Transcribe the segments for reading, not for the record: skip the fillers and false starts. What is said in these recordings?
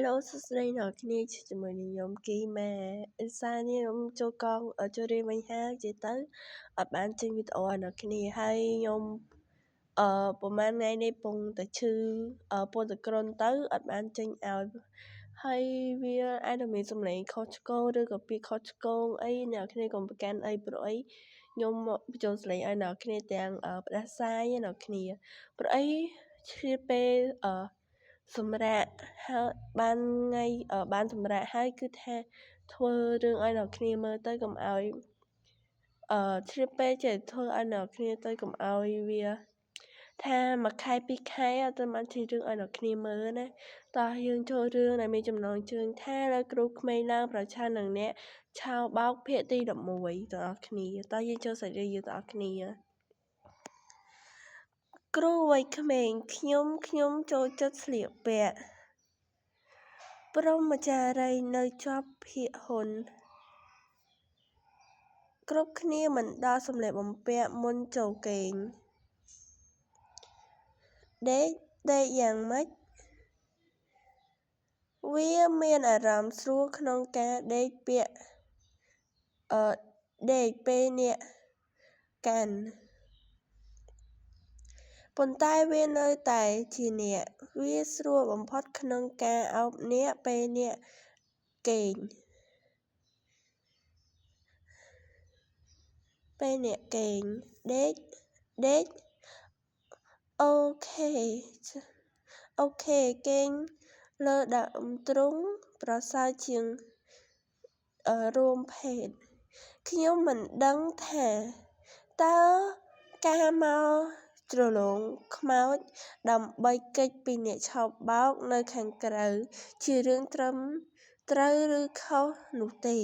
Hello សួស្តីអ្នកគ្នាជាមួយនឹងខ្ញុំគីម៉ែឥសានេះខ្ញុំចូលរៀនវិញហើយនិយាយទៅអត់បានចេញវីដេអូឲ្យអ្នកគ្នាហើយខ្ញុំប្រហែលថ្ងៃនេះពងតែឈឺពោះតែគ្រុនទៅអត់បានចេញឲ្យហើយវាអាចនឹងមានសំឡេងខុសឆ្គងឬក៏ពាក្យខុសឆ្គងអីអ្នកគ្នាកុំប្រកាន់អីព្រោះអីខ្ញុំបញ្ចូលសំឡេងឲ្យអ្នកគ្នាទាំងផ្ដាសាយអ្នកគ្នាព្រោះអីឆ្លៀតពេលសម្រាប់ហើយបានសម្រាប់ហើយគឺថាធ្វើរឿងឲ្យអ្នកគ្នាមើលទៅកុំឲ្យឆ្លៀតពេលចេះធ្វើឲ្យអ្នកគ្នាទៅកុំឲ្យវាថាមួយខែពីរខែអត់ទៅបានជារឿងឲ្យអ្នកគ្នាមើលណាតោះយើងចូលរឿងដែលមានចំណងជើងថាលើគ្រូក្មេងឡើងប្រឆាំងនឹងអ្នកឆោបោកភាគទី11ទាំងអស់គ្នាតោះយើងចូលសាច់រឿងយើងទាំងអស់គ្នាគ្រូវ័យក្មេងខ្ញុំចូលចិត្តស្លៀកពាក់ព្រហ្មចារីនៅជាប់ភាគហ៊ុនគ្រប់គ្នាមិនដល់សម្លៀកបំពាក់មុនចូលគេងដេកយ៉ាងម៉េចវាមានអារម្មណ៍ស្រួលក្នុងការដេកពេលអ្នកកាន់ប៉ុន្តែវានៅតែជាអ្នកវាស្រួលបំផុតក្នុងការអោបអ្នកពេលអ្នកគេងដេកអូខេគេងលើដើមទ្រូងប្រសើរជាងរួមភេទខ្ញុំមិនដឹងថាតើការមកជ្រលងខ្មោចដើម្បីគេចពីអ្នកឆោបបោកនៅខាងក្រៅជារឿងត្រឹមត្រូវឬខុសនោះទេ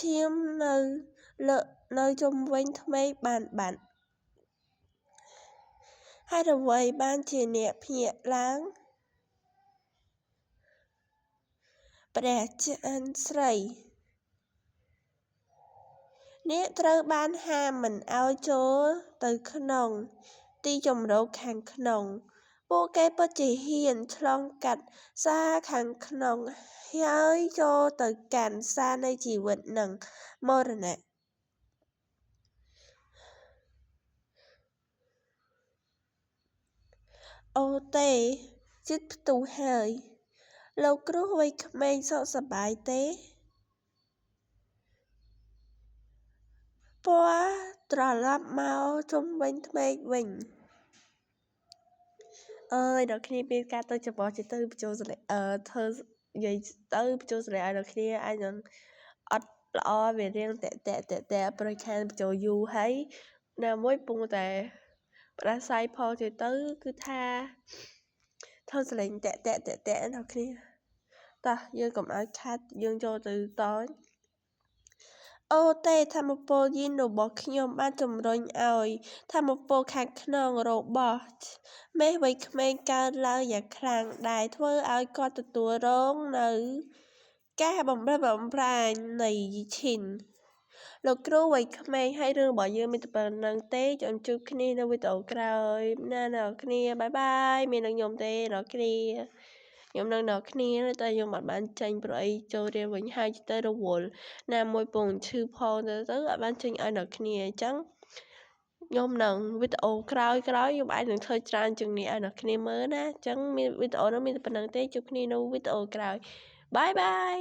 ឈាមនៅជុំវិញថ្មេកបានបាត់ហេតុអ្វីបានជាអ្នកភ្ញាក់ឡើងព្រះច័ន្ទស្រីអ្នកត្រូវបានហាមមិនឲ្យចូលទៅក្នុងទីជម្រកខាងក្នុងពួកគេពិតជាហ៊ានឆ្លងកាត់សារខាងក្នុងហើយចូលទៅកាន់សារនៃជីវិតនិងមរណៈអូទេជិតផ្ទុះហើយលោកគ្រូវ័យក្មេងសុខសប្បាយទេពណ៌ត្រឡប់មកជុំវិញថ្មេកវិញអើយអ្នកគ្នាមានការទៅច្បោះទៅបញ្ចូលសម្លេងធ្វើនិយាយទៅបញ្ចូលសម្លេងឲ្យអ្នកគ្នាអាចនឹងអត់ល្អវារៀងតាក់ប្រខានបញ្ចូលយូរហើយណាមួយពងតែផ្ដាសាយផលទៅគឺថាធ្វើសម្លេងតាក់អ្នកគ្នាតោះយើងកុំឲ្យខាត់យើងចូលទៅតអូទេធម្មពលយីនរបស់ខ្ញុំបានជំរុញឲ្យធម្មពលខាងក្នុងរបស់មេវ័យក្មេងកើនឡើងយ៉ាងខ្លាំងដែលធ្វើឲ្យគាត់ទទួលរងនៅការបំផ្លិចបំផ្លាញនៃឈិនលោកគ្រូវ័យក្មេងហើយរឿងរបស់យើងមានតែប៉ុណ្្នឹងទេជួបគ្នានៅវីដេអូក្រោយណាអ្នកគ្នាបាយបាយមាននឹងខ្ញុំទេអ្នកគ្នាខ្ញុំនឹងអ្នកគ្នាតែខ្ញុំអត់បានចេញព្រោះអីចូលរៀនវិញហើយទៅរវល់ណាមួយពងឈឺផងទៅអត់បានចេញឲ្យអ្នកគ្នាអញ្ចឹងខ្ញុំនឹងវីដេអូក្រោយខ្ញុំអាចនឹងធ្វើច្រើនជាងនេះឲ្យអ្នកគ្នាមើលណាអញ្ចឹងមានវីដេអូនោះមានតែប៉ុណ្្នឹងទេជួបគ្នានៅវីដេអូក្រោយបាយបាយ